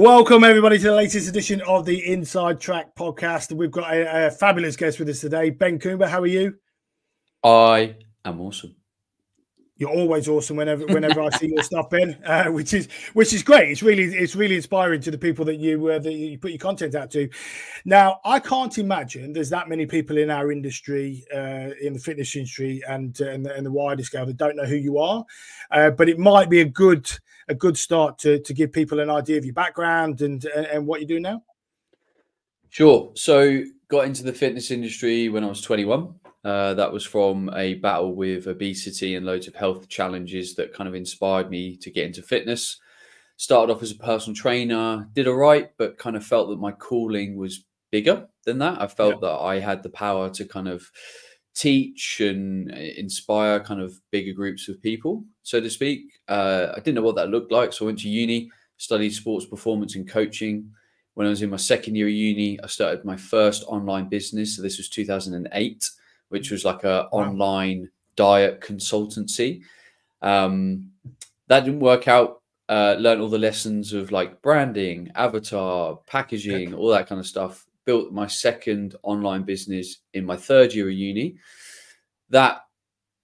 Welcome everybody to the latest edition of the Inside Track podcast. We've got a fabulous guest with us today, Ben Coomber. How are you? I am awesome. You're always awesome whenever I see your stuff, Ben, which is great. It's really inspiring to the people that you put your content out to. Now, I can't imagine there's that many people in our industry, in the fitness industry, and the wider scale that don't know who you are. But it might be a good start to give people an idea of your background and what you do now. Sure. So got into the fitness industry when I was 21. That was from a battle with obesity and loads of health challenges that kind of inspired me to get into fitness. Started off as a personal trainer, did all right, but kind of felt that my calling was bigger than that. I felt that I had the power to kind of teach and inspire kind of bigger groups of people, so to speak. I didn't know what that looked like. So I went to uni, studied sports performance and coaching. When I was in my second year of uni, I started my first online business. So this was 2008. Which was like a online diet consultancy. That didn't work out. Learned all the lessons of like branding, avatar, packaging, all that kind of stuff. Built my second online business in my third year of uni. That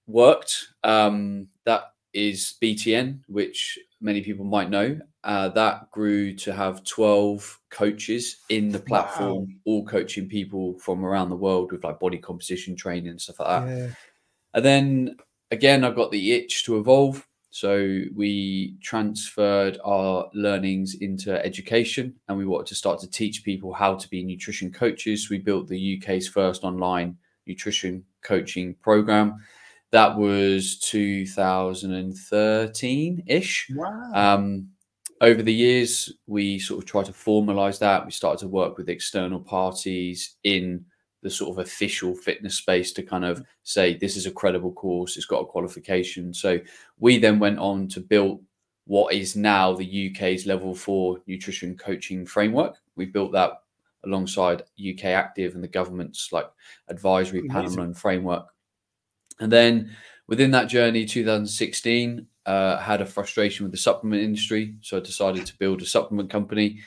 worked. That is BTN, which many people might know. That grew to have 12 coaches in the platform, all coaching people from around the world with like body composition training and stuff like that. Yeah. And then again, I got the itch to evolve. So we transferred our learnings into education and we wanted to start to teach people how to be nutrition coaches. We built the UK's first online nutrition coaching program. That was 2013-ish. Wow. Over the years, we sort of tried to formalize that. We started to work with external parties in the sort of official fitness space to kind of say, this is a credible course, it's got a qualification. So we then went on to build what is now the UK's level 4 nutrition coaching framework. We built that alongside UK Active and the government's like advisory panel and framework. And then within that journey, 2016, had a frustration with the supplement industry. So I decided to build a supplement company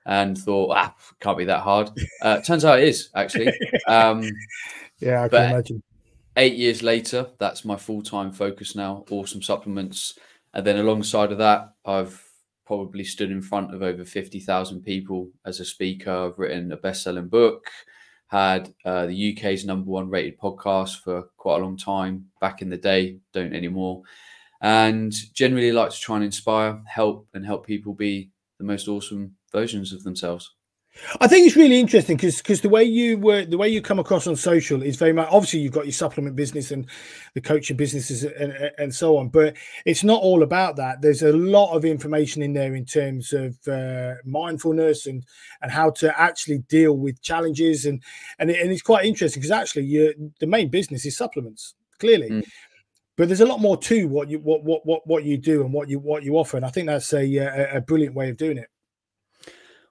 and thought, can't be that hard. Turns out it is, actually. Yeah, I can imagine. 8 years later, that's my full-time focus now, awesome supplements. And then alongside of that, I've probably stood in front of over 50,000 people as a speaker. I've written a best-selling book. Had the UK's #1 rated podcast for quite a long time back in the day, don't anymore. And generally like to try and inspire, help people be the most awesome versions of themselves. I think it's really interesting because the way you come across on social is very much, obviously you've got your supplement business and the coaching businesses and so on, but it's not all about that. There's a lot of information in there in terms of mindfulness and how to actually deal with challenges and it's quite interesting because actually the main business is supplements, clearly. But there's a lot more to what you do and what you offer, and I think that's a brilliant way of doing it.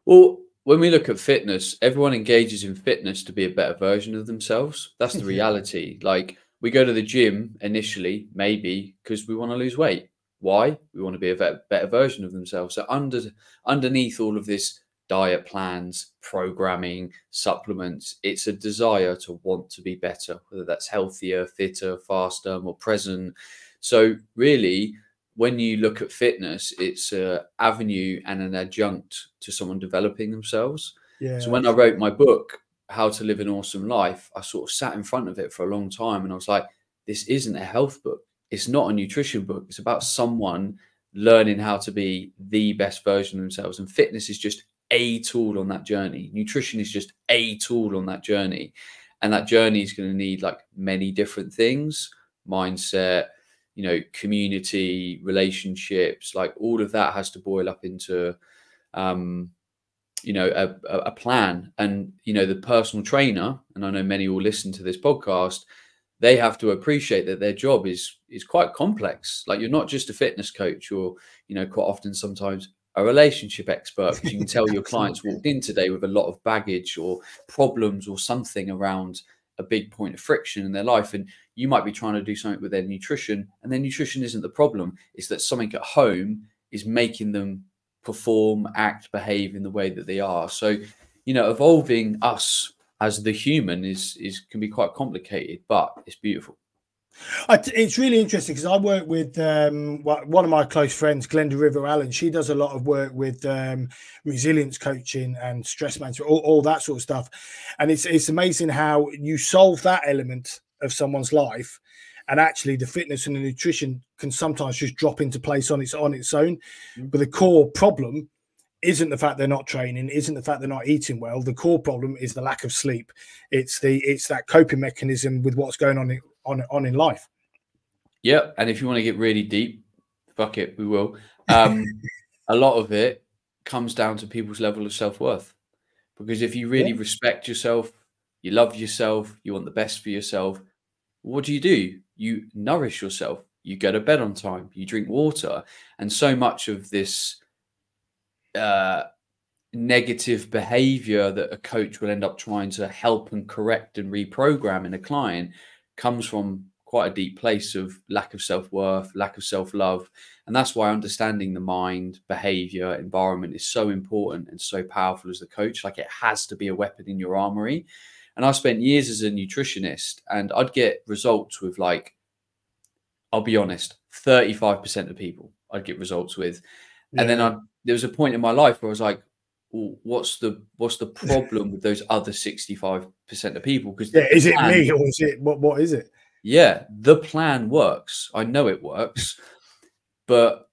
Well, when we look at fitness, everyone engages in fitness to be a better version of themselves. That's the reality. Like we go to the gym initially, maybe because we want to lose weight. Why? We want to be a better version of themselves. So underneath all of this diet plans, programming, supplements, it's a desire to want to be better, whether that's healthier, fitter, faster, more present. So really, when you look at fitness, it's an avenue and an adjunct to someone developing themselves. Yeah. So when I wrote my book, How to Live an Awesome Life, I sort of sat in front of it for a long time and I was like, this isn't a health book. It's not a nutrition book. It's about someone learning how to be the best version of themselves. And fitness is just a tool on that journey. Nutrition is just a tool on that journey. And that journey is going to need like many different things, mindset, community, relationships, like all of that has to boil up into, a plan. And, the personal trainer, and I know many will listen to this podcast, they have to appreciate that their job is quite complex. Like you're not just a fitness coach or, quite often sometimes a relationship expert, because you can tell your clients walked in today with a lot of baggage or problems or something around a big point of friction in their life. And you might be trying to do something with their nutrition, and their nutrition isn't the problem. It's that something at home is making them perform, act, behave in the way that they are. So, you know, evolving us as the human can be quite complicated, but it's beautiful. It's really interesting because I work with one of my close friends, Glenda River Allen. She does a lot of work with resilience coaching and stress management, all that sort of stuff. And it's amazing how you solve that element of someone's life, and actually the fitness and the nutrition can sometimes just drop into place on its own. But the core problem isn't the fact they're not training, isn't the fact they're not eating well. The core problem is the lack of sleep. It's that coping mechanism with what's going on in life. Yeah, and if you want to get really deep, fuck it, we will. A lot of it comes down to people's level of self-worth. Because if you really respect yourself, you love yourself, you want the best for yourself, what do? You nourish yourself. You go to bed on time. You drink water. And so much of this negative behavior that a coach will end up trying to help and correct and reprogram in a client comes from quite a deep place of lack of self-worth, lack of self-love. And that's why understanding the mind, behavior, environment is so important and so powerful as a coach. Like, it has to be a weapon in your armory. And I spent years as a nutritionist, and I'd get results with, like, I'll be honest, 35% of people I'd get results with. And then there was a point in my life where I was like, well, what's the problem with those other 65% of people? Because is it me, or is it what is it? Yeah, the plan works. I know it works, but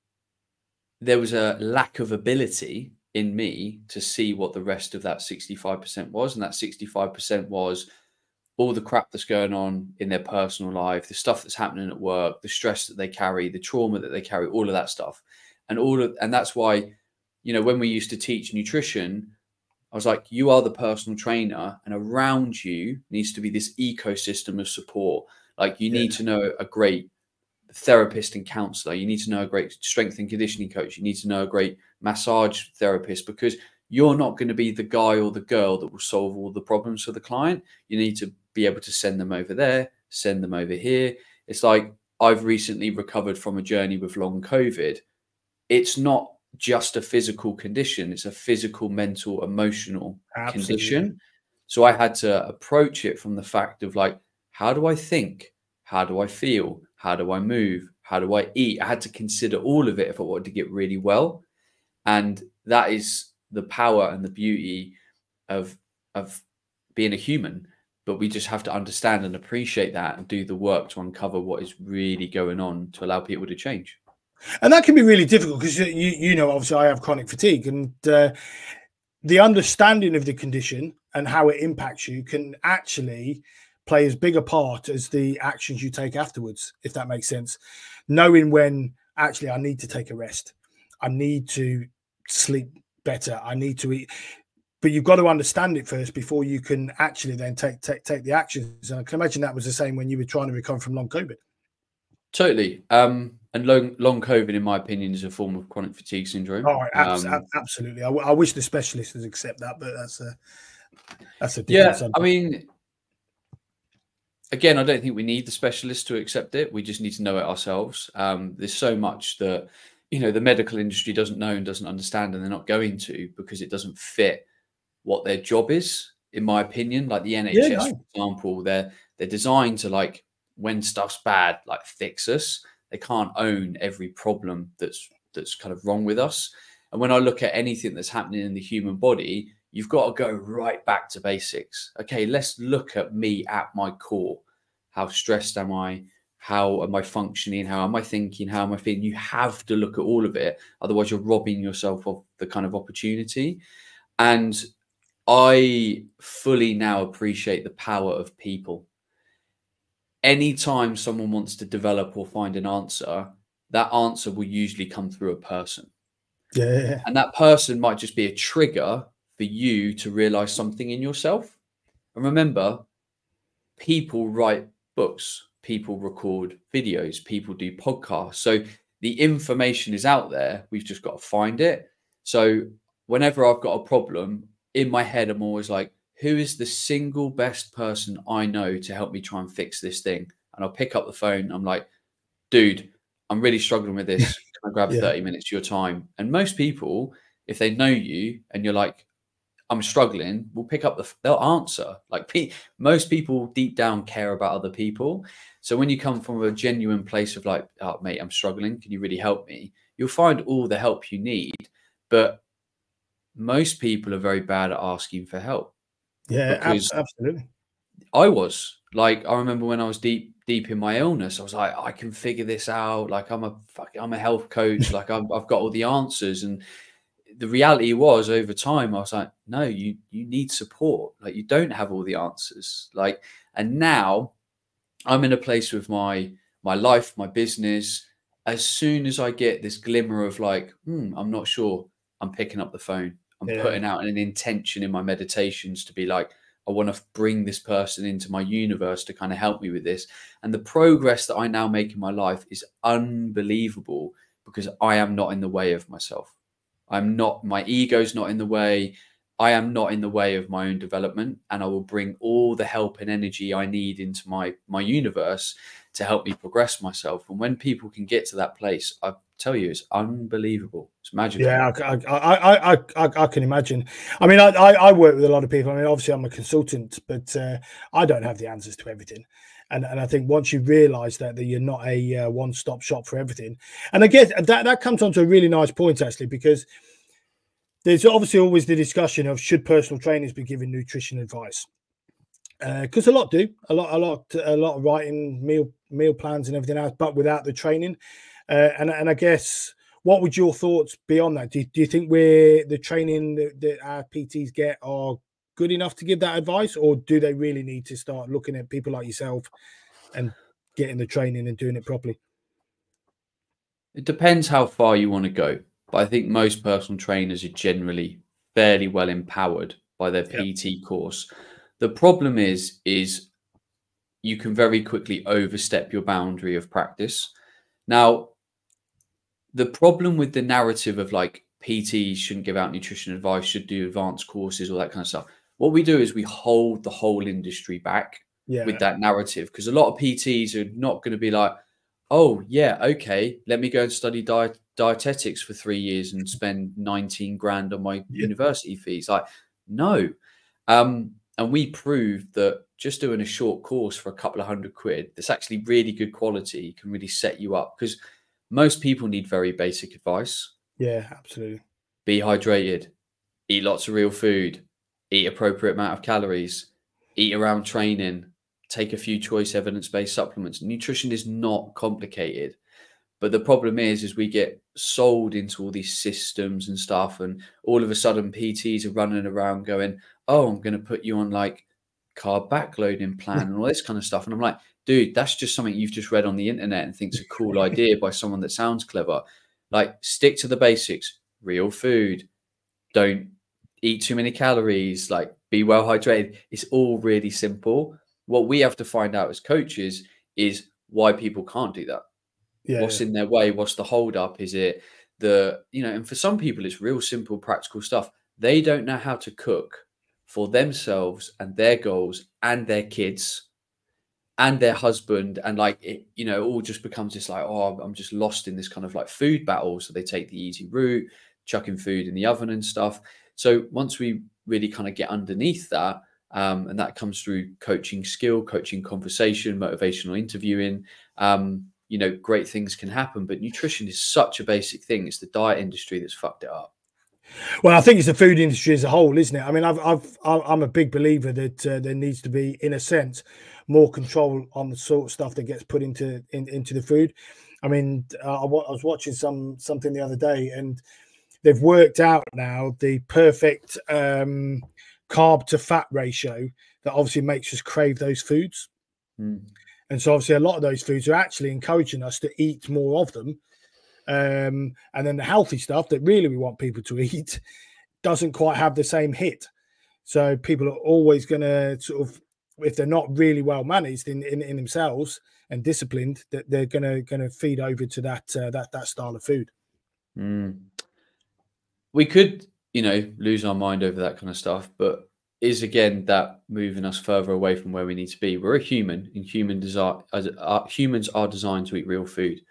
there was a lack of ability in me to see what the rest of that 65% was. And that 65% was all the crap that's going on in their personal life, the stuff that's happening at work, the stress that they carry, the trauma that they carry, all of that stuff. And that's why, you know, when we used to teach nutrition, I was like, you are the personal trainer, and around you needs to be this ecosystem of support. Like, you need to know a great therapist and counselor. You need to know a great strength and conditioning coach. You need to know a great massage therapist, because you're not going to be the guy or the girl that will solve all the problems for the client. You need to be able to send them over there, send them over here. It's like, I've recently recovered from a journey with long COVID. It's not just a physical condition. It's a physical, mental, emotional condition. So I had to approach it from the fact of, like, how do I think? How do I feel? How do I move? How do I eat? I had to consider all of it if I wanted to get really well. And that is the power and the beauty of being a human. But we just have to understand and appreciate that and do the work to uncover what is really going on to allow people to change. And that can be really difficult because, you know, obviously I have chronic fatigue, and the understanding of the condition and how it impacts you can actually play as big a part as the actions you take afterwards, if that makes sense. Knowing when actually I need to take a rest, I need to sleep better, I need to eat. But you've got to understand it first before you can actually then take the actions. And I can imagine that was the same when you were trying to recover from long COVID. Totally. And long COVID, in my opinion, is a form of chronic fatigue syndrome. Oh, absolutely. I wish the specialists would accept that, but that's a different subject. I mean, again, I don't think we need the specialists to accept it. We just need to know it ourselves. There's so much that, you know, the medical industry doesn't know and doesn't understand, and they're not going to, because it doesn't fit what their job is, in my opinion. Like the NHS, for example, they're designed to, like, when stuff's bad, like, fix us. They can't own every problem that's kind of wrong with us. And when I look at anything that's happening in the human body, you've got to go right back to basics. Okay, let's look at me at my core. How stressed am I? How am I functioning? How am I thinking? How am I feeling? You have to look at all of it. Otherwise, you're robbing yourself of the kind of opportunity. And I fully now appreciate the power of people. Anytime someone wants to develop or find an answer, that answer will usually come through a person. Yeah. And that person might just be a trigger for you to realize something in yourself. And remember, people write books, people record videos, people do podcasts. So the information is out there. We've just got to find it. So whenever I've got a problem in my head, I'm always like, who is the single best person I know to help me try and fix this thing? And I'll pick up the phone. I'm like, dude, I'm really struggling with this. Can I grab 30 minutes of your time? And most people, if they know you and you're like, I'm struggling, will pick up they'll answer. Like most people deep down care about other people. So when you come from a genuine place of like, oh mate, I'm struggling, can you really help me? You'll find all the help you need. But most people are very bad at asking for help, Yeah, because absolutely. I was like, I remember when I was deep in my illness, I was like, I can figure this out. Like I'm a health coach. Like I've got all the answers. And the reality was, over time, I was like, no, you need support. Like you don't have all the answers. Like, and now I'm in a place with my life, my business. As soon as I get this glimmer of like, I'm not sure, I'm picking up the phone. I'm Yeah. putting out an intention in my meditations to be like, I want to bring this person into my universe to kind of help me with this. And the progress that I now make in my life is unbelievable, because I am not in the way of myself. I'm not, my ego's not in the way. I am not in the way of my own development, and I will bring all the help and energy I need into my universe to help me progress myself. And when people can get to that place, I tell you, it's unbelievable. It's magical. Yeah, I can imagine. I mean, I work with a lot of people. I mean, obviously, I'm a consultant, but I don't have the answers to everything. And I think once you realise that you're not a one-stop shop for everything, and I guess that comes on to a really nice point, actually, because there's obviously always the discussion of, should personal trainers be giving nutrition advice? Because a lot do, a lot of writing meal plans and everything else, but without the training. And I guess, what would your thoughts be on that? Do you think the training that our PTs get are good enough to give that advice, or do they really need to start looking at people like yourself and getting the training and doing it properly? It depends how far you want to go, but I think most personal trainers are generally fairly well empowered by their Yeah, PT course. The problem is you can very quickly overstep your boundary of practice. Now, the problem with the narrative of like PTs shouldn't give out nutrition advice, should do advanced courses, all that kind of stuff. What we do is we hold the whole industry back with yeah, that narrative, because a lot of PTs are not going to be like, oh yeah, okay, let me go and study dietetics for 3 years and spend 19 grand on my yeah, university fees. Like, no. And we proved that just doing a short course for a couple of £100 that's actually really good quality can really set you up, because most people need very basic advice. yeah, absolutely. Be hydrated, eat lots of real food, eat appropriate amount of calories, eat around training, take a few choice evidence-based supplements. Nutrition is not complicated. But the problem is we get sold into all these systems and stuff, and all of a sudden PTs are running around going, oh, I'm going to put you on like carb backloading plan and all this kind of stuff. And I'm like, dude, that's just something you've just read on the internet and thinks a cool idea by someone that sounds clever. Like, stick to the basics, real food, don't eat too many calories, like be well hydrated. It's all really simple. What we have to find out as coaches is why people can't do that. Yeah, What's in their way? What's the hold up? Is it and for some people, it's real simple, practical stuff. They don't know how to cook for themselves and their goals and their kids and their husband. And like, it all just becomes this like, oh, I'm just lost in this kind of like food battle. So they take the easy route, chucking food in the oven and stuff. So once we really kind of get underneath that, and that comes through coaching skill, coaching conversation, motivational interviewing, great things can happen. But nutrition is such a basic thing. It's the diet industry that's fucked it up. Well, I think it's the food industry as a whole, isn't it? I mean, I'm a big believer that there needs to be, in a sense, more control on the sort of stuff that gets put into the food. I mean, I was watching something the other day, and they've worked out now the perfect carb to fat ratio that obviously makes us crave those foods. Mm. And so obviously a lot of those foods are actually encouraging us to eat more of them. And then the healthy stuff that really we want people to eat doesn't quite have the same hit. So people are always going to sort of, if they're not really well managed in themselves and disciplined, that they're going to feed over to that style of food. Mm. We could, lose our mind over that kind of stuff, but is again that moving us further away from where we need to be. We're a human, and humans are designed to eat real food.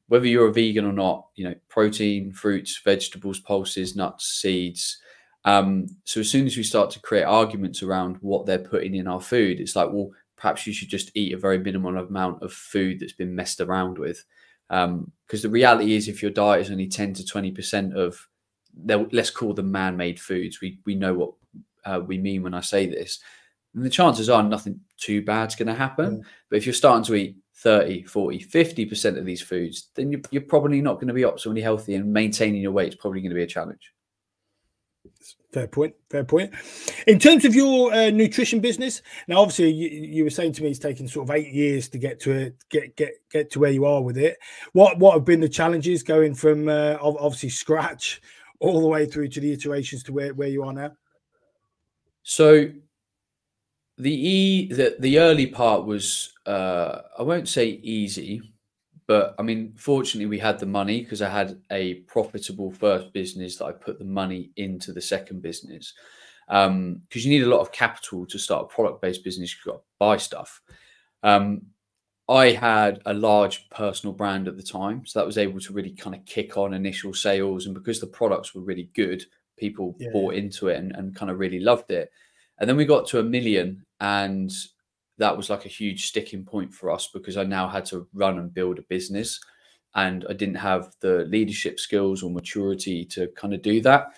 whether you're a vegan or not, you know, protein, fruits, vegetables, pulses, nuts, seeds. So as soon as we start to create arguments around what they're putting in our food, it's like, well, perhaps you should just eat a very minimal amount of food that's been messed around with. Because the reality is, if your diet is only 10 to 20% of, let's call them man-made foods, we know what we mean when I say this, and the chances are nothing too bad's going to happen. Yeah. But if you're starting to eat 30, 40, 50% of these foods, then you're probably not going to be optimally healthy, and maintaining your weight is probably going to be a challenge. Fair point. Fair point. In terms of your nutrition business, now obviously you were saying to me it's taken sort of 8 years to get to it, get to where you are with it. What have been the challenges going from obviously scratch all the way through to the iterations to where you are now? So the early part was I won't say easy, but I mean, fortunately, we had the money because I had a profitable first business that I put the money into the second business. Because you need a lot of capital to start a product-based business. You've got to buy stuff. I had a large personal brand at the time, so that was able to really kind of kick on initial sales. And because the products were really good, people bought into it and kind of really loved it. And then we got to 1 million, and that was like a huge sticking point for us because I now had to run and build a business, and I didn't have the leadership skills or maturity to kind of do that.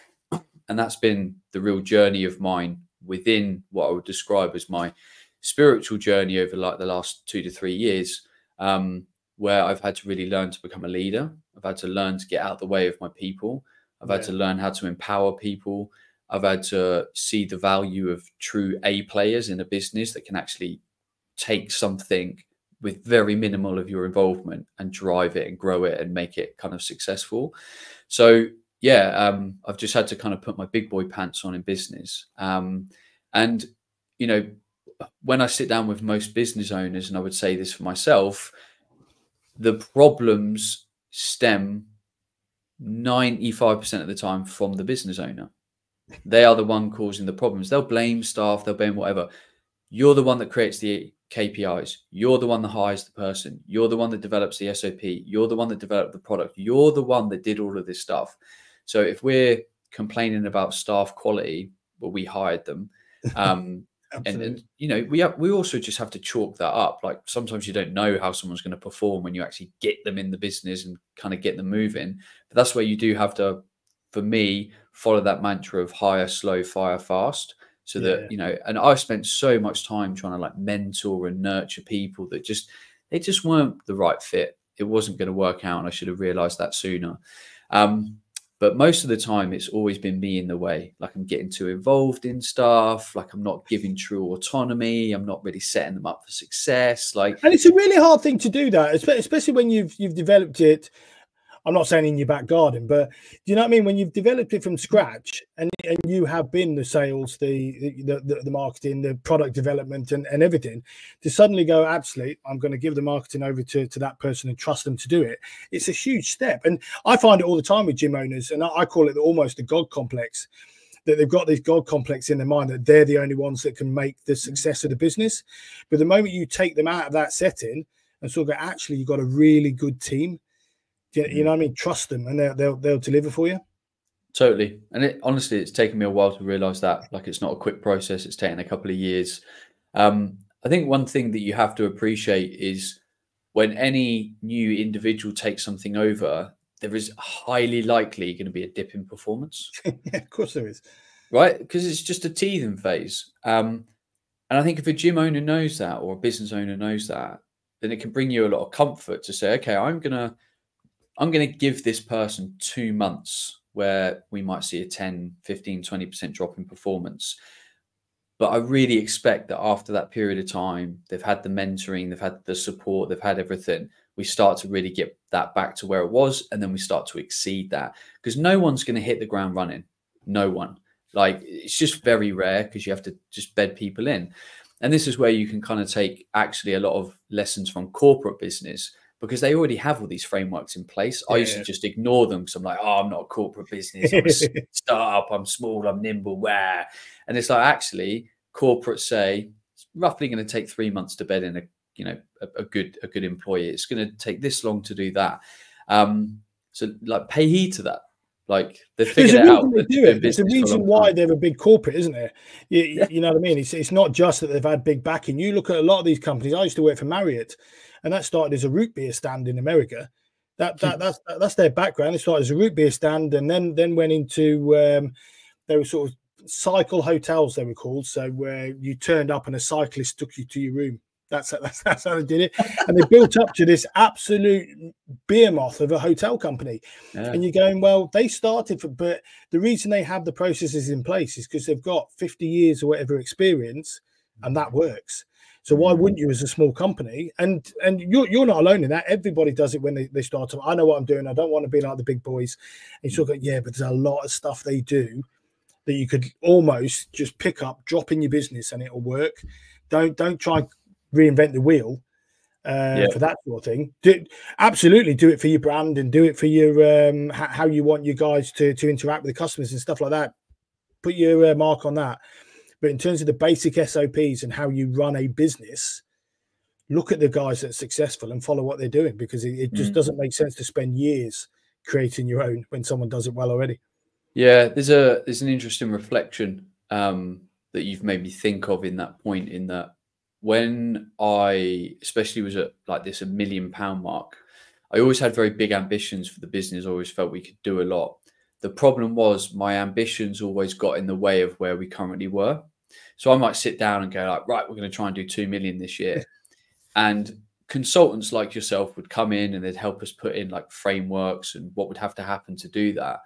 And that's been the real journey of mine within what I would describe as my spiritual journey over like the last 2 to 3 years, where I've had to really learn to become a leader. I've had to learn to get out of the way of my people. I've had to learn how to empower people. I've had to see the value of true A players in a business that can actually take something with very minimal of your involvement and drive it and grow it and make it kind of successful. So yeah, I've just had to kind of put my big boy pants on in business. And, you know, when I sit down with most business owners, and I would say this for myself, the problems stem 95% of the time from the business owner. They are the one causing the problems. They'll blame staff, they'll blame whatever. You're the one that creates the KPIs. You're the one that hires the person. You're the one that develops the SOP. You're the one that developed the product. You're the one that did all of this stuff. So if we're complaining about staff quality, well, we hired them. And you know, we also just have to chalk that up. Like sometimes you don't know how someone's going to perform when you actually get them in the business and kind of get them moving. But that's where you do have to, for me, follow that mantra of hire slow, fire fast. So that, you know, and I spent so much time trying to like mentor and nurture people that they just weren't the right fit. It wasn't going to work out, and I should have realized that sooner. But most of the time, it's always been me in the way. Like I'm getting too involved in stuff. Like I'm not giving true autonomy. I'm not really setting them up for success. Like, and it's a really hard thing to do that, especially when you've developed it. I'm not saying in your back garden, but do you know what I mean? When you've developed it from scratch and you have been the sales, the marketing, the product development and everything, to suddenly go, absolutely, I'm going to give the marketing over to that person and trust them to do it. It's a huge step. And I find it all the time with gym owners, and I call it almost a God complex, that they've got this God complex in their mind that they're the only ones that can make the success of the business. But the moment you take them out of that setting and sort of go, actually, you've got a really good team. You know what I mean? Trust them, and they'll deliver for you. Totally. And honestly, it's taken me a while to realize that. Like, it's not a quick process. It's taken a couple of years. I think one thing that you have to appreciate is when any new individual takes something over, there is highly likely going to be a dip in performance. Yeah, of course there is. Right? Because it's just a teething phase. And I think if a gym owner knows that, or a business owner knows that, then it can bring you a lot of comfort to say, okay, I'm going to give this person 2 months where we might see a 10, 15, 20% drop in performance. But I really expect that after that period of time, they've had the mentoring, they've had the support, they've had everything. We start to really get that back to where it was. And then we start to exceed that, because no one's going to hit the ground running. No one. Like, it's just very rare, because you have to just bed people in. And this is where you can kind of take actually a lot of lessons from corporate business, because they already have all these frameworks in place. I used to just ignore them because I'm like, oh, I'm not a corporate business. I'm a startup. I'm small. I'm nimble. Where? And it's like, actually, corporates say it's roughly going to take 3 months to bed in a good employee. It's going to take this long to do that. So like pay heed to that. Like they There's figured a it out. reason they They've been do doing it. There's a business for a reason long why time. they're a big corporate, isn't there? Yeah. You know what I mean? It's not just that they've had big backing. You look at a lot of these companies. I used to work for Marriott, and that started as a root beer stand in America. That's their background. It started as a root beer stand, and then went into they were sort of cycle hotels, they were called. So where you turned up and a cyclist took you to your room. That's how they did it, and they built up to this absolute behemoth of a hotel company. Yeah. And you're going, well, they started but the reason they have the processes in place is because they've got 50 years or whatever experience, and that works. So why wouldn't you as a small company? And you're not alone in that. Everybody does it when they start to. I know what I'm doing. I don't want to be like the big boys. And you sort of go, yeah, but there's a lot of stuff they do that you could almost just pick up, drop in your business, and it'll work. Don't try and reinvent the wheel for that sort of thing. Absolutely do it for your brand and do it for your how you want you guys to interact with the customers and stuff like that. Put your mark on that. But in terms of the basic SOPs and how you run a business, look at the guys that are successful and follow what they're doing, because it just doesn't make sense to spend years creating your own when someone does it well already. Yeah, there's an interesting reflection that you've made me think of in that point, in that when I especially was at like this £1 million mark, I always had very big ambitions for the business. I always felt we could do a lot. The problem was my ambitions always got in the way of where we currently were. So I might sit down and go like, right, we're going to try and do 2 million this year. And consultants like yourself would come in and they'd help us put in like frameworks and what would have to happen to do that.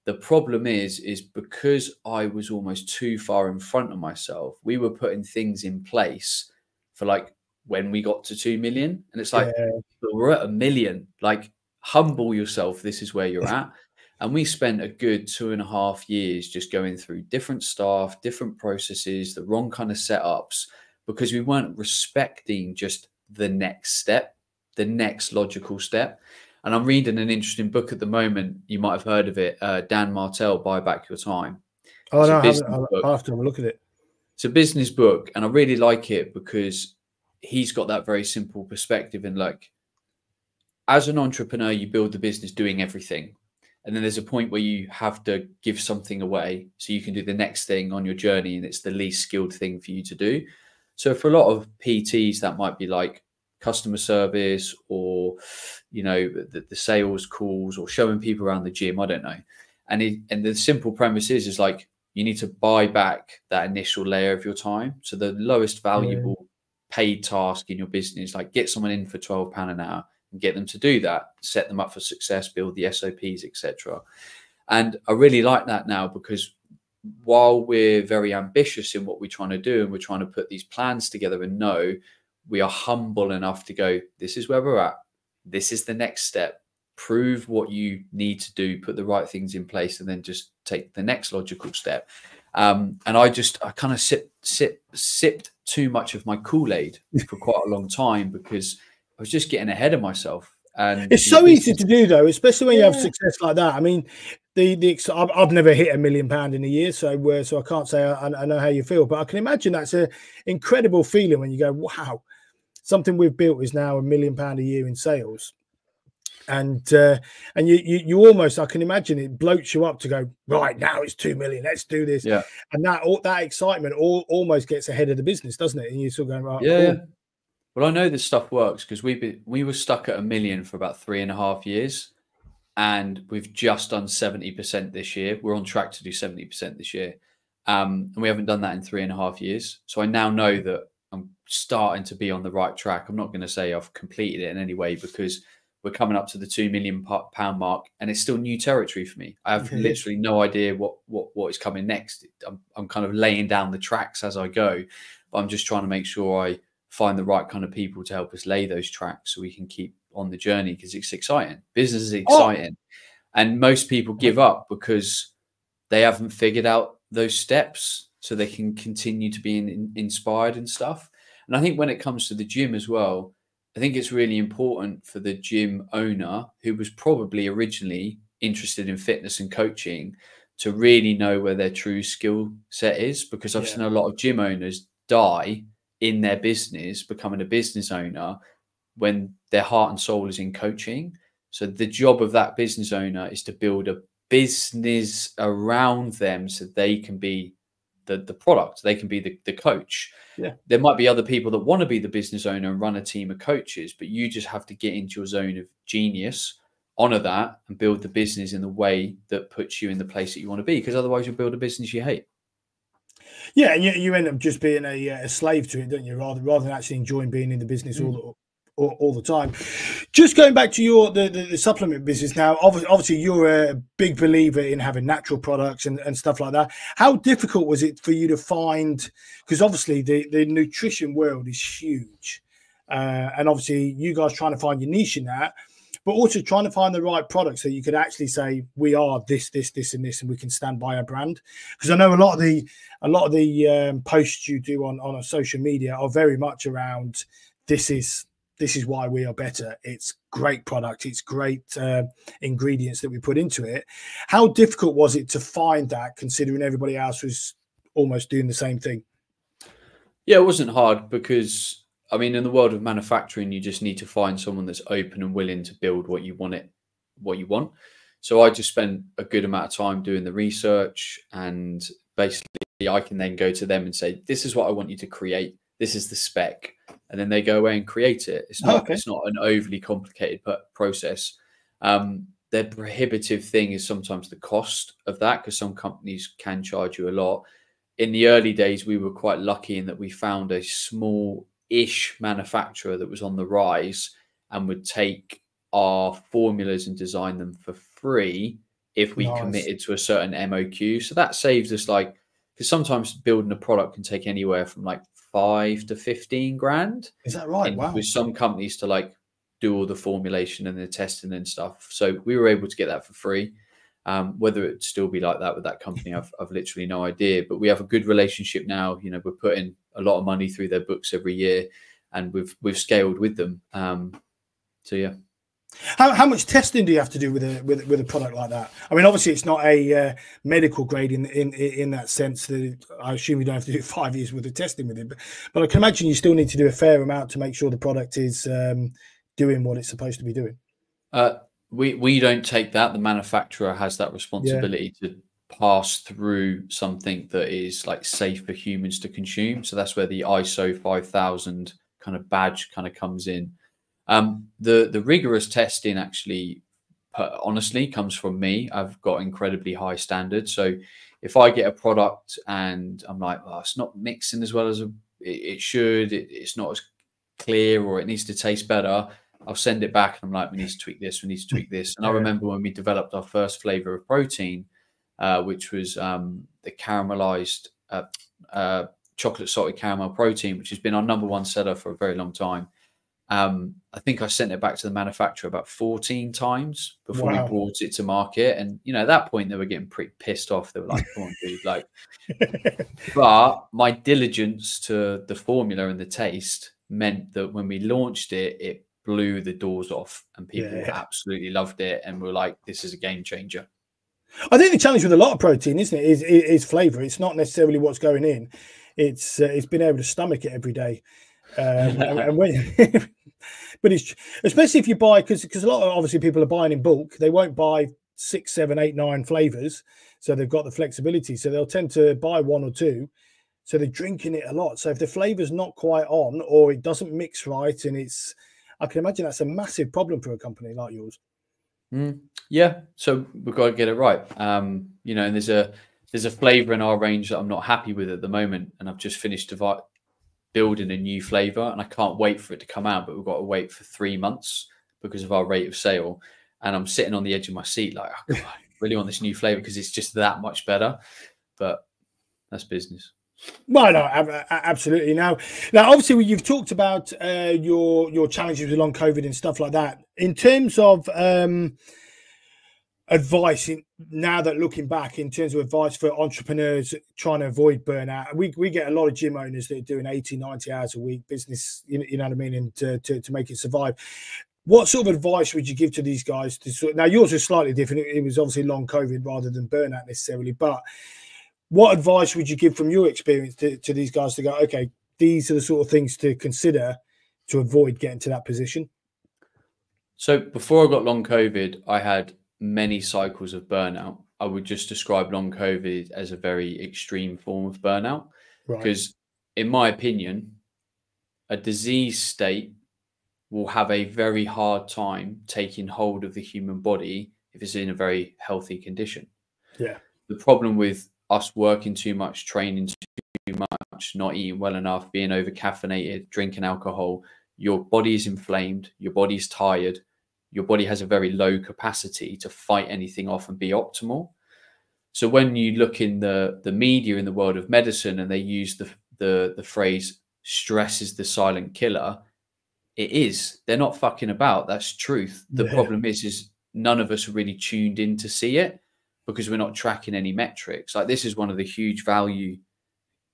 The problem is because I was almost too far in front of myself, we were putting things in place for like when we got to 2 million. And it's like, we're at 1 million, like humble yourself. This is where you're at. And we spent a good 2.5 years just going through different staff, different processes, the wrong kind of setups, because we weren't respecting just the next step, the next logical step. And I'm reading an interesting book at the moment. You might have heard of it. Dan Martell, Buy Back Your Time. Oh, no, I'll have to have a look at it. It's a business book, and I really like it because he's got that very simple perspective. And like, as an entrepreneur, you build the business doing everything. And then there's a point where you have to give something away so you can do the next thing on your journey, and it's the least skilled thing for you to do. So for a lot of PTs, that might be like customer service, or you know, the sales calls, or showing people around the gym. I don't know. And the simple premise is like, you need to buy back that initial layer of your time. So the lowest valuable paid task in your business, like get someone in for £12 an hour and get them to do that, set them up for success, build the SOPs, etc. And I really like that now, because while we're very ambitious in what we're trying to do, and we're trying to put these plans together, and know we are humble enough to go, this is where we're at. This is the next step. Prove what you need to do, put the right things in place, and then just take the next logical step. And I kind of sipped too much of my Kool-Aid for quite a long time, because I was just getting ahead of myself. And it's so easy to do, though, especially when you have success like that. I mean, I've never hit £1 million in a year, so I can't say I know how you feel, but I can imagine that's an incredible feeling when you go, wow, something we've built is now £1 million a year in sales. And you almost, I can imagine it bloats you up to go, right, now it's 2 million, let's do this. Yeah. And that excitement almost gets ahead of the business, doesn't it? And you're still going, right. Yeah. Well, I know this stuff works because we were stuck at 1 million for about 3.5 years, and we've just done 70% this year. We're on track to do 70% this year. And we haven't done that in 3.5 years. So I now know that I'm starting to be on the right track. I'm not going to say I've completed it in any way, because we're coming up to the £2 million mark, and it's still new territory for me. I have literally no idea what is coming next. I'm kind of laying down the tracks as I go, but I'm just trying to make sure I find the right kind of people to help us lay those tracks so we can keep on the journey, because it's exciting. Business is exciting. And most people give up because they haven't figured out those steps so they can continue to be inspired and stuff. And I think when it comes to the gym as well, I think it's really important for the gym owner, who was probably originally interested in fitness and coaching, to really know where their true skill set is, because I've seen a lot of gym owners die in their business, becoming a business owner, when their heart and soul is in coaching. So the job of that business owner is to build a business around them so they can be the product, they can be the coach. Yeah. There might be other people that want to be the business owner and run a team of coaches, but you just have to get into your zone of genius, honor that, and build the business in the way that puts you in the place that you want to be, because otherwise you'll build a business you hate. Yeah, and you end up just being a slave to it, don't you? Rather than actually enjoying being in the business all the time. Just going back to the supplement business now, obviously you're a big believer in having natural products and stuff like that. How difficult was it for you to find, because obviously the nutrition world is huge, and obviously you guys trying to find your niche in that, but also trying to find the right products that you could actually say, we are this, and this, and we can stand by our brand. Because I know a lot of the posts you do on social media are very much around this is why we are better. It's great product. It's great ingredients that we put into it. How difficult was it to find that, considering everybody else was almost doing the same thing? Yeah, it wasn't hard, because I mean, in the world of manufacturing, you just need to find someone that's open and willing to build what you want. So I just spent a good amount of time doing the research, and basically I can then go to them and say, this is what I want you to create. This is the spec. And then they go away and create it. It's not an overly complicated process. The prohibitive thing is sometimes the cost of that, because some companies can charge you a lot. In the early days, we were quite lucky in that we found a small-ish manufacturer that was on the rise and would take our formulas and design them for free if we committed to a certain MOQ. So that saves us, like, because sometimes building a product can take anywhere from like 5 to 15 grand. Is that right? Wow. With some companies to like do all the formulation and the testing and stuff. So we were able to get that for free. Whether it'd still be like that with that company, I've literally no idea. But we have a good relationship now. You know, we're putting a lot of money through their books every year, and we've scaled with them. So yeah. How much testing do you have to do with a product like that? I mean, obviously it's not a medical grade in that sense. That I assume you don't have to do 5 years worth of testing with it, but I can imagine you still need to do a fair amount to make sure the product is doing what it's supposed to be doing. We don't take that. The manufacturer has that responsibility to pass through something that is like safe for humans to consume. So that's where the ISO 5000 kind of badge kind of comes in. The rigorous testing actually, honestly, comes from me. I've got incredibly high standards. So if I get a product and I'm like, oh, it's not mixing as well as it should, it's not as clear, or it needs to taste better, I'll send it back and I'm like, we need to tweak this, we need to tweak this. And I remember when we developed our first flavor of protein, which was the caramelized chocolate salted caramel protein, which has been our #1 seller for a very long time. I think I sent it back to the manufacturer about 14 times before we brought it to market. And, you know, at that point, they were getting pretty pissed off. They were like, come on, dude. Like, but my diligence to the formula and the taste meant that when we launched it, it blew the doors off, and people absolutely loved it. And were like, this is a game changer. I think the challenge with a lot of protein, isn't it, is flavor. It's not necessarily what's going in. It's being able to stomach it every day. And when, but it's especially if you buy, because a lot of obviously people are buying in bulk. They won't buy 6, 7, 8, 9 flavors, so they've got the flexibility. So they'll tend to buy 1 or 2. So they're drinking it a lot. So if the flavor's not quite on, or it doesn't mix right, and I can imagine that's a massive problem for a company like yours. Yeah, so we've got to get it right. You know, and there's a flavor in our range that I'm not happy with at the moment, and I've just finished building a new flavor, and I can't wait for it to come out, but we've got to wait for 3 months because of our rate of sale. And I'm sitting on the edge of my seat like, oh, God, I really want this new flavor because it's just that much better. But that's business. Well, no, absolutely. Now, obviously, you've talked about your challenges with long COVID and stuff like that. In terms of advice, now that looking back, in terms of advice for entrepreneurs trying to avoid burnout, we get a lot of gym owners that are doing 80, 90 hours a week business, you know what I mean, and to make it survive. What sort of advice would you give to these guys? Now, yours is slightly different. It was obviously long COVID rather than burnout necessarily, but what advice would you give from your experience to these guys to go, okay, these are the sort of things to consider to avoid getting to that position? So before I got long COVID, I had many cycles of burnout. I would just describe long COVID as a very extreme form of burnout Right. because, in my opinion, a disease state will have a very hard time taking hold of the human body if it's in a very healthy condition. Yeah. The problem with us working too much, training too much, not eating well enough, being over caffeinated, drinking alcohol, your body is inflamed, your body's tired, your body has a very low capacity to fight anything off and be optimal. So when you look in the media in the world of medicine and they use the phrase stress is the silent killer, it is. They're not fucking about. That's truth. The Yeah. problem is none of us are really tuned in to see it because we're not tracking any metrics. Like this is one of the huge value.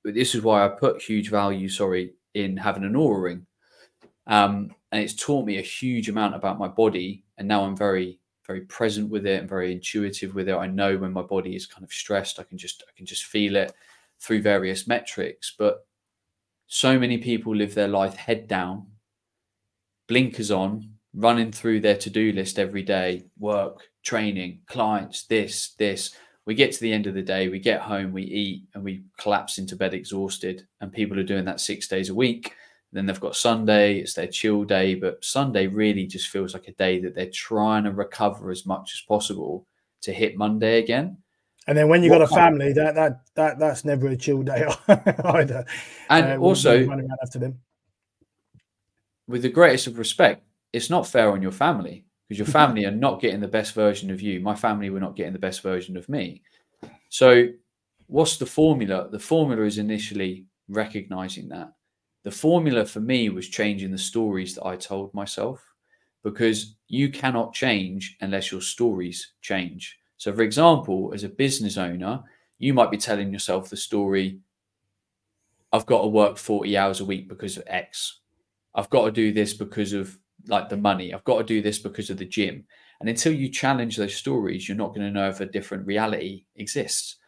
This is why I put huge value, in having an Aura ring. And it's taught me a huge amount about my body. And now I'm very, very present with it and very intuitive with it. I know when my body is kind of stressed, I can just feel it through various metrics. But so many people live their life head down, blinkers on, running through their to-do list every day, work, training, clients, this. We get to the end of the day, we get home, we eat, and we collapse into bed exhausted. And people are doing that 6 days a week. Then they've got Sunday, it's their chill day, but Sunday really just feels like a day that they're trying to recover as much as possible to hit Monday again. And then when you've got a family, that's never a chill day either. And also, running around after them. With the greatest of respect, it's not fair on your family because your family are not getting the best version of you. My family were not getting the best version of me. So what's the formula? The formula is initially recognizing that. The formula for me was changing the stories that I told myself, because you cannot change unless your stories change. So for example, as a business owner, you might be telling yourself the story, I've got to work 40 hours a week because of X. I've got to do this because of like the money. I've got to do this because of the gym. And until you challenge those stories, you're not going to know if a different reality exists.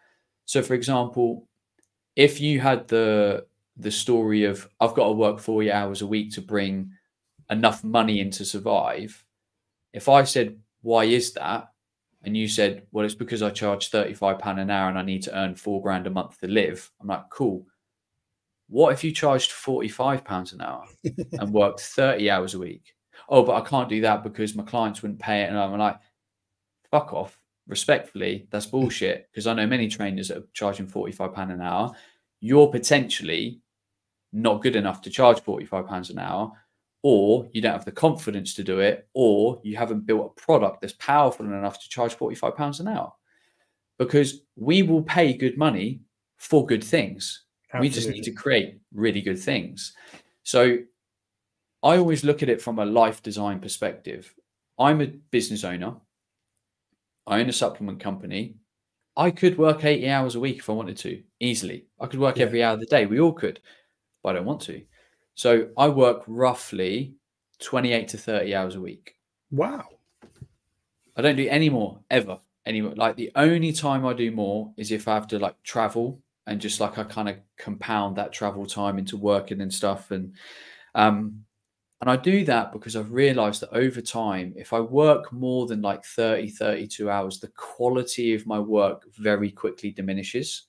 So for example, if you had the story of I've got to work 40 hours a week to bring enough money in to survive. If I said, why is that? And you said, well, it's because I charge £35 an hour and I need to earn £4 a month to live. I'm like, cool. What if you charged £45 an hour and worked 30 hours a week? Oh, but I can't do that because my clients wouldn't pay it. And I'm like, fuck off. Respectfully, that's bullshit. Because I know many trainers that are charging £45 an hour. You're potentially not good enough to charge £45 an hour, or you don't have the confidence to do it, or you haven't built a product that's powerful enough to charge £45 an hour. Because we will pay good money for good things. Absolutely. We just need to create really good things. So I always look at it from a life design perspective. I'm a business owner. I own a supplement company. I could work 80 hours a week if I wanted to, easily. I could work every hour of the day. We all could, but I don't want to. So I work roughly 28 to 30 hours a week. Wow. I don't do any more ever. Anymore. Like the only time I do more is if I have to like travel, and just like I kind of compound that travel time into working and stuff. And I do that because I've realized that over time, if I work more than like 30, 32 hours, the quality of my work very quickly diminishes.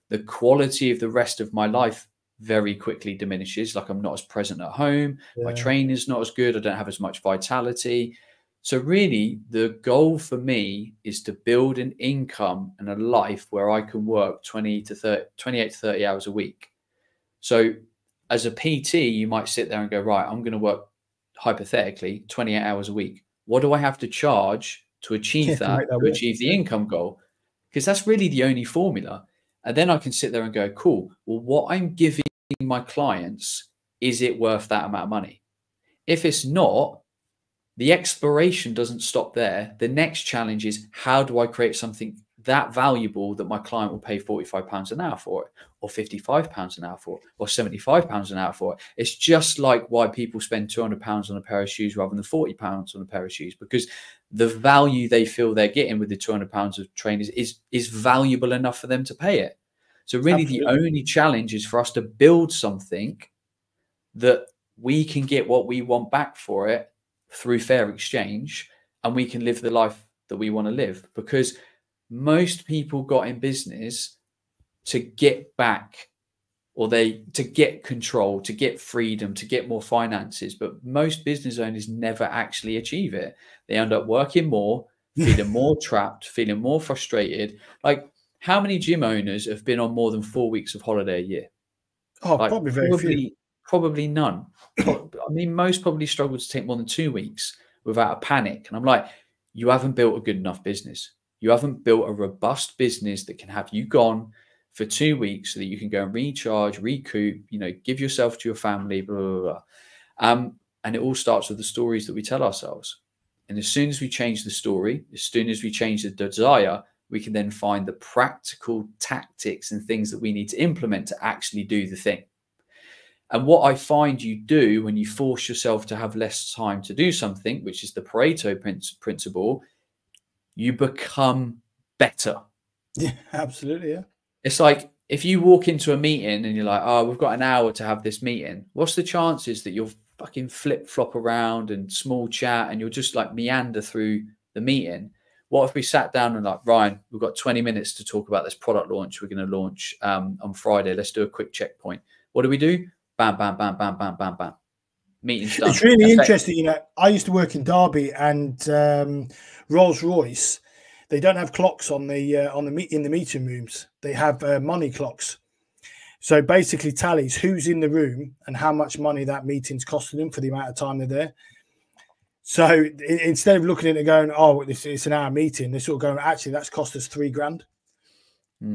The quality of the rest of my life very quickly diminishes. Like I'm not as present at home. Yeah. My training's not as good. I don't have as much vitality. So really the goal for me is to build an income and a life where I can work 28 to 30 hours a week. So as a PT, you might sit there and go, right, I'm going to work hypothetically 28 hours a week. What do I have to charge to achieve that to achieve the income goal? Because that's really the only formula. And then I can sit there and go, cool, well, what I'm giving my clients, is it worth that amount of money? If it's not, the exploration doesn't stop there. The next challenge is, how do I create something that valuable that my client will pay £45 an hour for it, or £55 an hour for it, or £75 an hour for it? It's just like why people spend £200 on a pair of shoes rather than £40 on a pair of shoes, because the value they feel they're getting with the £200 of trainers is valuable enough for them to pay it. So really the only challenge is for us to build something that we can get what we want back for it through fair exchange, and we can live the life that we want to live. Because most people got in business to get back, or to get control, to get freedom, to get more finances. But most business owners never actually achieve it. They end up working more, feeling more trapped, feeling more frustrated. Like, how many gym owners have been on more than 4 weeks of holiday a year? Oh, Like, probably very few. Probably none. I mean, most probably struggle to take more than 2 weeks without a panic. And I'm like, you haven't built a good enough business. You haven't built a robust business that can have you gone for 2 weeks so that you can go and recharge, recoup, give yourself to your family, blah, blah, blah. And it all starts with the stories that we tell ourselves. And as soon as we change the story, as soon as we change the desire, we can then find the practical tactics and things that we need to implement to actually do the thing. And what I find you do when you force yourself to have less time to do something, which is the Pareto principle, you become better. Yeah, absolutely. Yeah. It's like if you walk into a meeting and you're like, oh, we've got an hour to have this meeting. What's the chances that you'll fucking flip flop around and small chat and you'll just like meander through the meeting? What if we sat down and like, Ryan, we've got 20 minutes to talk about this product launch we're going to launch on Friday. Let's do a quick checkpoint. What do? Bam, bam, bam, bam, bam, bam, bam. Meeting's done. It's really interesting. I used to work in Derby, and Rolls-Royce, they don't have clocks in the meeting rooms. They have money clocks. So basically tallies who's in the room and how much money that meeting's costing them for the amount of time they're there. So instead of looking at it and going, oh, it's an hour meeting, they're sort of going, actually, that's cost us $3,000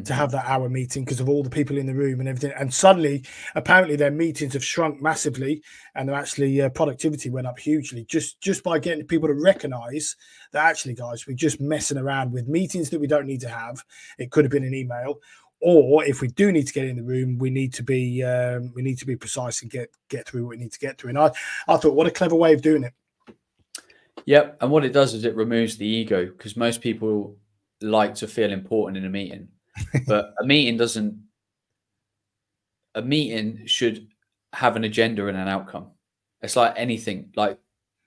to have that hour meeting because of all the people in the room and everything. And suddenly, apparently, their meetings have shrunk massively, and their actually productivity went up hugely just by getting people to recognise that actually, guys, we're just messing around with meetings that we don't need to have. It could have been an email, or if we do need to get in the room, we need to be precise and get through what we need to get through. And I thought, what a clever way of doing it. Yep, and what it does is it removes the ego, because most people like to feel important in a meeting. But a meeting should have an agenda and an outcome. It's like anything, like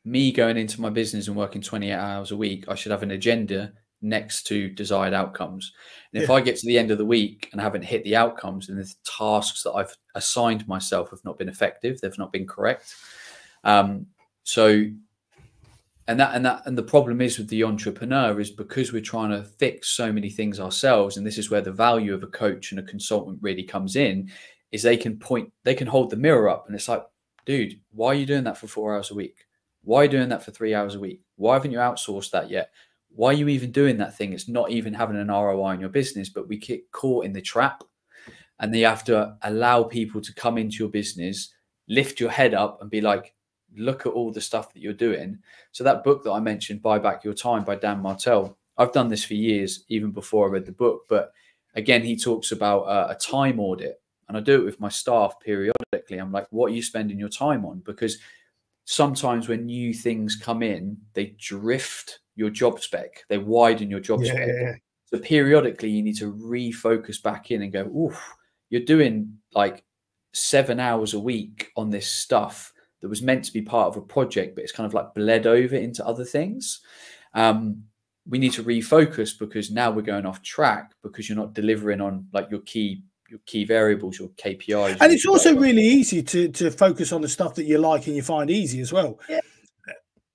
me going into my business and working 28 hours a week, I should have an agenda next to desired outcomes. And if I get to the end of the week and haven't hit the outcomes, and the tasks that I've assigned myself have not been effective, they've not been correct. And the problem is with the entrepreneur is because we're trying to fix so many things ourselves, and this is where the value of a coach and a consultant really comes in, is they can hold the mirror up, and it's like, dude, why are you doing that for 4 hours a week? Why are you doing that for 3 hours a week? Why haven't you outsourced that yet? Why are you even doing that thing? It's not even having an ROI in your business, but we get caught in the trap, and you have to allow people to come into your business, lift your head up and be like, look at all the stuff that you're doing. So that book that I mentioned, Buy Back Your Time by Dan Martell, I've done this for years, even before I read the book. But again, he talks about a time audit, and I do it with my staff periodically. I'm like, what are you spending your time on? Because sometimes when new things come in, they drift your job spec, they widen your job spec. Yeah. So periodically you need to refocus back in and go, oof, you're doing like 7 hours a week on this stuff that was meant to be part of a project, but it's kind of like bled over into other things. We need to refocus, because now we're going off track, because you're not delivering on like your key variables, your KPIs. And it's also really easy to focus on the stuff that you like and you find easy as well. Yeah.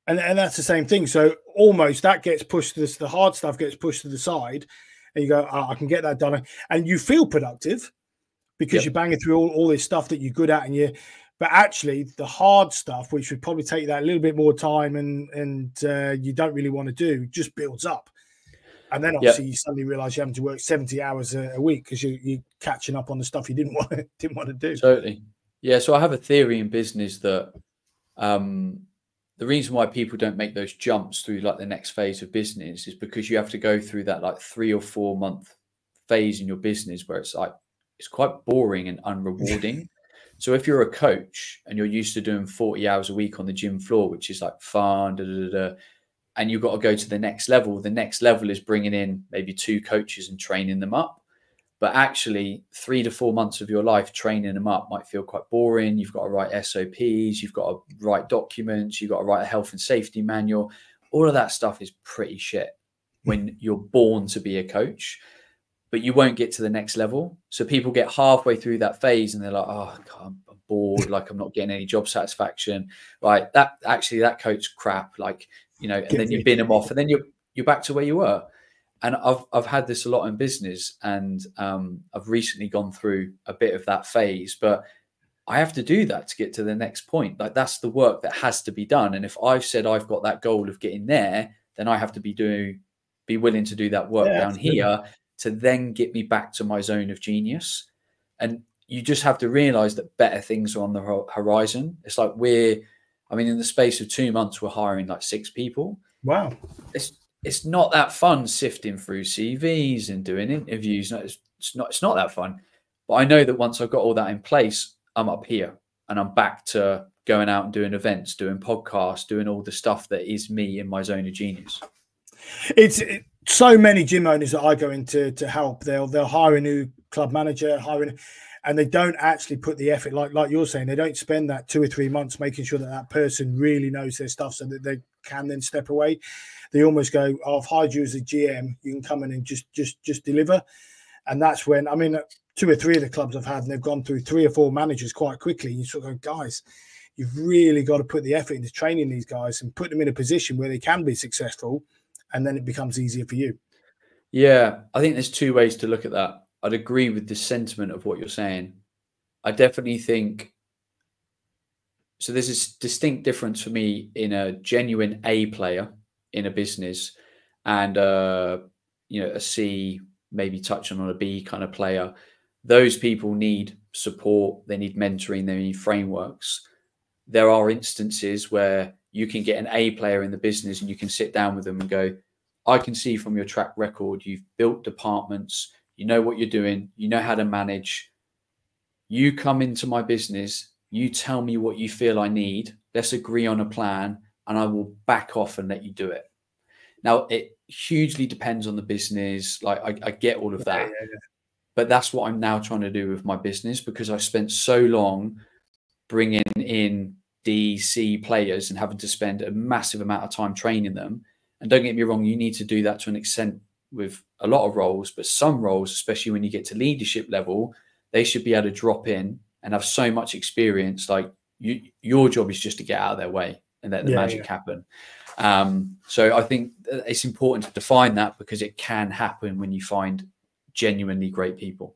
And that's the same thing. So almost that gets pushed to the hard stuff gets pushed to the side, and you go, oh, I can get that done. And you feel productive because you're banging through all this stuff that you're good at, but actually the hard stuff, which would probably take that a little bit more time and you don't really want to do, just builds up. And then obviously you suddenly realize you're having to work 70 hours a week because you're catching up on the stuff you didn't want to do. Totally. Yeah. So I have a theory in business that the reason why people don't make those jumps through like the next phase of business is because you have to go through that like 3 or 4 month phase in your business where it's like, it's quite boring and unrewarding. So if you're a coach and you're used to doing 40 hours a week on the gym floor, which is like fun, and you've got to go to the next level is bringing in maybe 2 coaches and training them up. But actually 3 to 4 months of your life training them up might feel quite boring. You've got to write SOPs, you've got to write documents, you've got to write a health and safety manual. All of that stuff is pretty shit when you're born to be a coach, but you won't get to the next level. So people get halfway through that phase and they're like, oh, God, I'm bored. Like I'm not getting any job satisfaction. Like that coach crap, like, you know, and then you bin them off and then you're back to where you were. And I've had this a lot in business, and I've recently gone through a bit of that phase, but I have to do that to get to the next point. Like that's the work that has to be done. And if I've said I've got that goal of getting there, then I have to be willing to do that work down here to then get me back to my zone of genius. And you just have to realize that better things are on the horizon. It's like in the space of 2 months, we're hiring like 6 people. Wow. It's not that fun sifting through CVs and doing interviews. No, it's not that fun. But I know that once I've got all that in place, I'm up here and I'm back to going out and doing events, doing podcasts, doing all the stuff that is me in my zone of genius. It's so many gym owners that I go into to help. They'll hire a new club manager, and they don't actually put the effort, like you're saying. They don't spend that 2 or 3 months making sure that person really knows their stuff so that they can then step away. They almost go, oh, I've hired you as a GM, you can come in and just deliver. And that's when, 2 or 3 of the clubs I've had, and they've gone through 3 or 4 managers quite quickly. You sort of go, guys, you've really got to put the effort into training these guys and put them in a position where they can be successful, and then it becomes easier for you. Yeah, I think there's 2 ways to look at that. I'd agree with the sentiment of what you're saying. I definitely think, so there's this distinct difference for me in a genuine A player in a business and a C, maybe touching on a B kind of player. Those people need support, they need mentoring, they need frameworks. There are instances where you can get an A player in the business and you can sit down with them and go, I can see from your track record, you've built departments, you know what you're doing, you know how to manage. You come into my business, you tell me what you feel I need, let's agree on a plan, and I will back off and let you do it. Now, it hugely depends on the business. Like I get all of that, but that's what I'm now trying to do with my business, because I spent so long bringing in D, C players and having to spend a massive amount of time training them. And don't get me wrong, you need to do that to an extent with a lot of roles, but some roles, especially when you get to leadership level, they should be able to drop in and have so much experience. Like your job is just to get out of their way and let the magic happen. So I think it's important to define that, because it can happen when you find genuinely great people.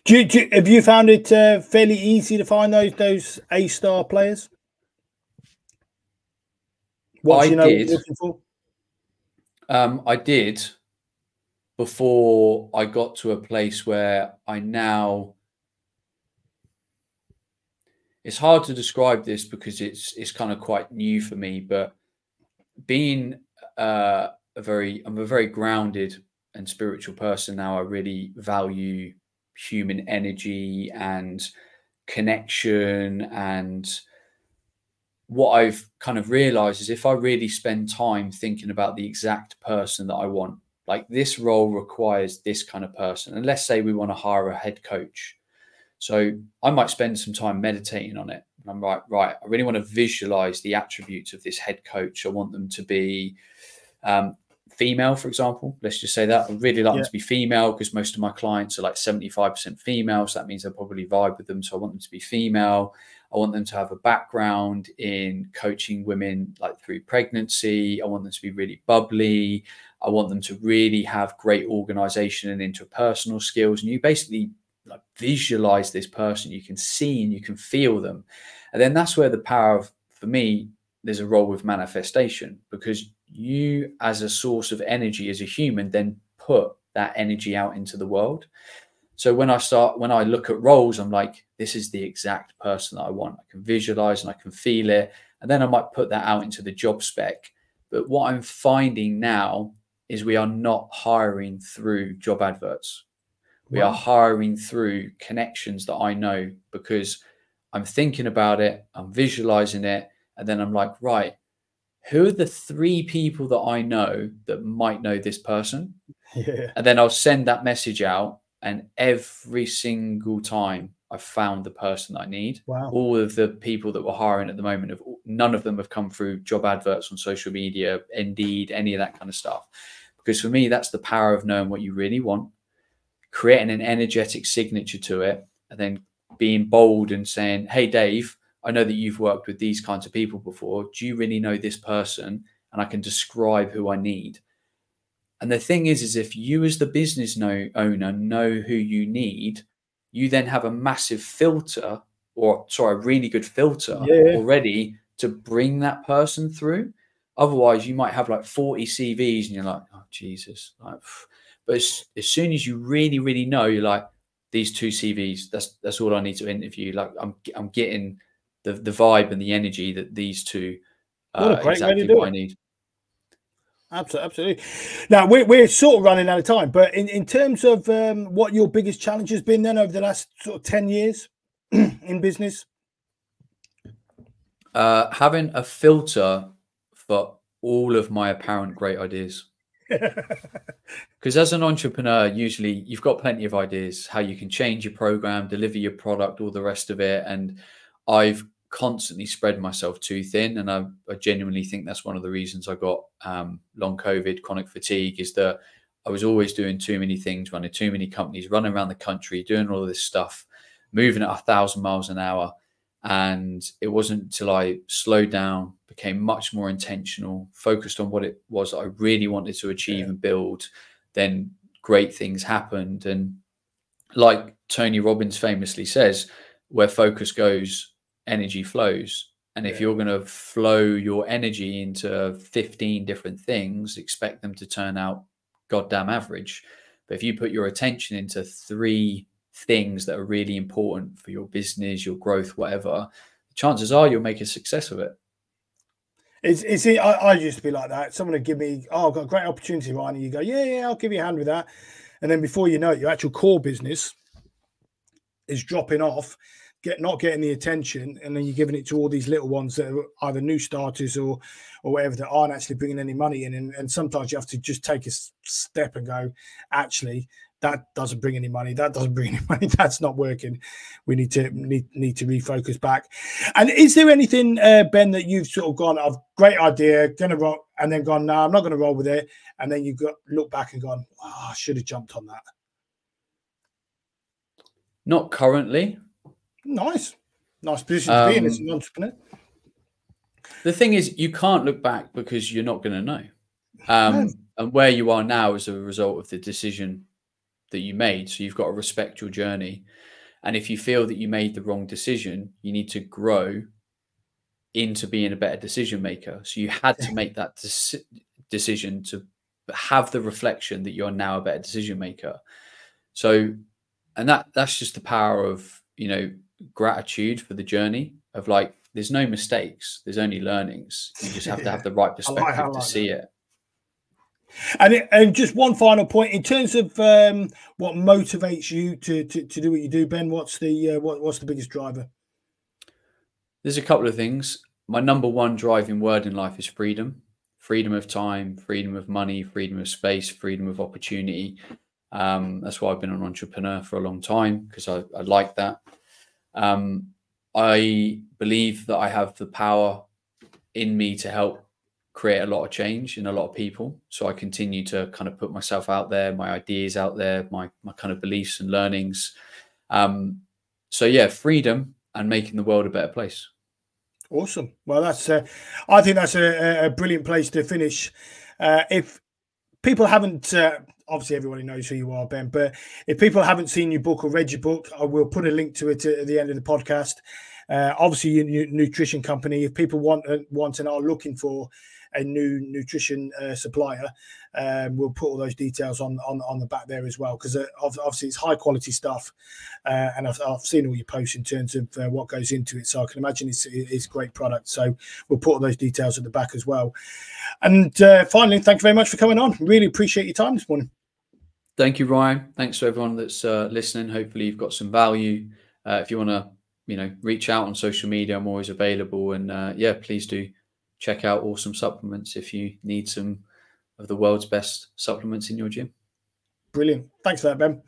Have you found it fairly easy to find those A-star players? What you know what you're looking for? I did, before I got to a place where I now, it's hard to describe this because it's kind of quite new for me, but being I'm a very grounded and spiritual person now. I really value human energy and connection, and what I've kind of realized is if I really spend time thinking about the exact person that I want, like this role requires this kind of person, and let's say we want to hire a head coach, so I might spend some time meditating on it. I'm right, I really want to visualize the attributes of this head coach. I want them to be female, for example. Let's just say that. I really like them to be female, because most of my clients are like 75% female. So that means I'll probably vibe with them. So I want them to be female. I want them to have a background in coaching women like through pregnancy. I want them to be really bubbly. I want them to really have great organization and interpersonal skills. And you basically like visualize this person. You can see and you can feel them. And then that's where the power of, for me, there's a role with manifestation, because you as a source of energy as a human then put that energy out into the world. So when I look at roles, I'm like, this is the exact person that I want. I can visualize and I can feel it. And then I might put that out into the job spec. But what I'm finding now is we are not hiring through job adverts. We are hiring through connections that I know, because I'm thinking about it, I'm visualizing it. And then I'm like, right, who are the 3 people that I know that might know this person? And then I'll send that message out and every single time I found the person I need. Wow. All of the people that we're hiring at the moment, none of them have come through job adverts on social media, Indeed, any of that kind of stuff. Because for me, that's the power of knowing what you really want, creating an energetic signature to it, and then being bold and saying, hey, Dave, I know that you've worked with these kinds of people before. Do you really know this person? And I can describe who I need. And the thing is if you as the business owner know who you need, you then have a massive filter, or sorry, a really good filter already to bring that person through. Otherwise, you might have like 40 CVs and you're like, oh, Jesus. But as soon as you really, really know, you're like, these 2 CVs, that's all I need to interview. Like I'm getting the vibe and the energy that these 2 what a great exactly way to do what it. I need. Absolutely. Now we're sort of running out of time, but in terms of what your biggest challenge has been then over the last sort of 10 years in business? Having a filter for all of my apparent great ideas. Because as an entrepreneur, usually you've got plenty of ideas, how you can change your program, deliver your product, all the rest of it. And I've constantly spread myself too thin. And I genuinely think that's one of the reasons I got long COVID, chronic fatigue, is that I was always doing too many things, running too many companies, running around the country, doing all of this stuff, moving at 1,000 miles an hour. And it wasn't until I slowed down, became much more intentional, focused on what it was I really wanted to achieve and build, then great things happened. And like Tony Robbins famously says, where focus goes, energy flows. And if you're going to flow your energy into 15 different things, expect them to turn out goddamn average. But if you put your attention into 3 things that are really important for your business, your growth, whatever, chances are you'll make a success of it. I used to be like that. Someone would give me, oh, I've got a great opportunity, Ryan. And you go, yeah, I'll give you a hand with that. And then before you know it, your actual core business is dropping off, not getting the attention, and then you're giving it to all these little ones that are either new starters or whatever, that aren't actually bringing any money in. And sometimes you have to just take a step and go, actually, that doesn't bring any money. That doesn't bring any money. That's not working. We need to refocus back. And is there anything, Ben, that you've sort of gone, I've great idea, gonna roll, and then gone, no, I'm not going to roll with it, and then you've got look back and gone, oh, I should have jumped on that? Not currently. Nice position to be in as an entrepreneur. The thing is, you can't look back because you're not going to know. And where you are now is a result of the decision that you made. So you've got to respect your journey. And if you feel that you made the wrong decision, you need to grow into being a better decision maker. So you had to make that decision to have the reflection that you're now a better decision maker. So, and that's just the power of, gratitude for the journey of, like, there's no mistakes, there's only learnings. You just have to have the right perspective to see it. And just one final point in terms of what motivates you to do what you do, Ben. What's the biggest driver? There's a couple of things. My number one driving word in life is freedom. Freedom of time, freedom of money, freedom of space, freedom of opportunity. That's why I've been an entrepreneur for a long time, because I like that. I believe that I have the power in me to help create a lot of change in a lot of people. So I continue to kind of put myself out there, my ideas out there, my kind of beliefs and learnings. So yeah, freedom and making the world a better place. Awesome. Well, that's I think that's a brilliant place to finish. If people haven't, obviously everybody knows who you are, Ben, but if people haven't seen your book or read your book, I will put a link to it at the end of the podcast. Obviously, your nutrition company, if people want and are looking for a new nutrition supplier, we'll put all those details on the back there as well, because obviously it's high quality stuff, and I've seen all your posts in terms of what goes into it, so I can imagine it's a great product. So we'll put all those details at the back as well. And finally, thank you very much for coming on. Really appreciate your time this morning. Thank you, Ryan. Thanks to everyone that's listening. Hopefully you've got some value. If you want to reach out on social media, I'm always available. And yeah, please do check out Awesome Supplements if you need some of the world's best supplements in your gym. Brilliant. Thanks for that, Ben.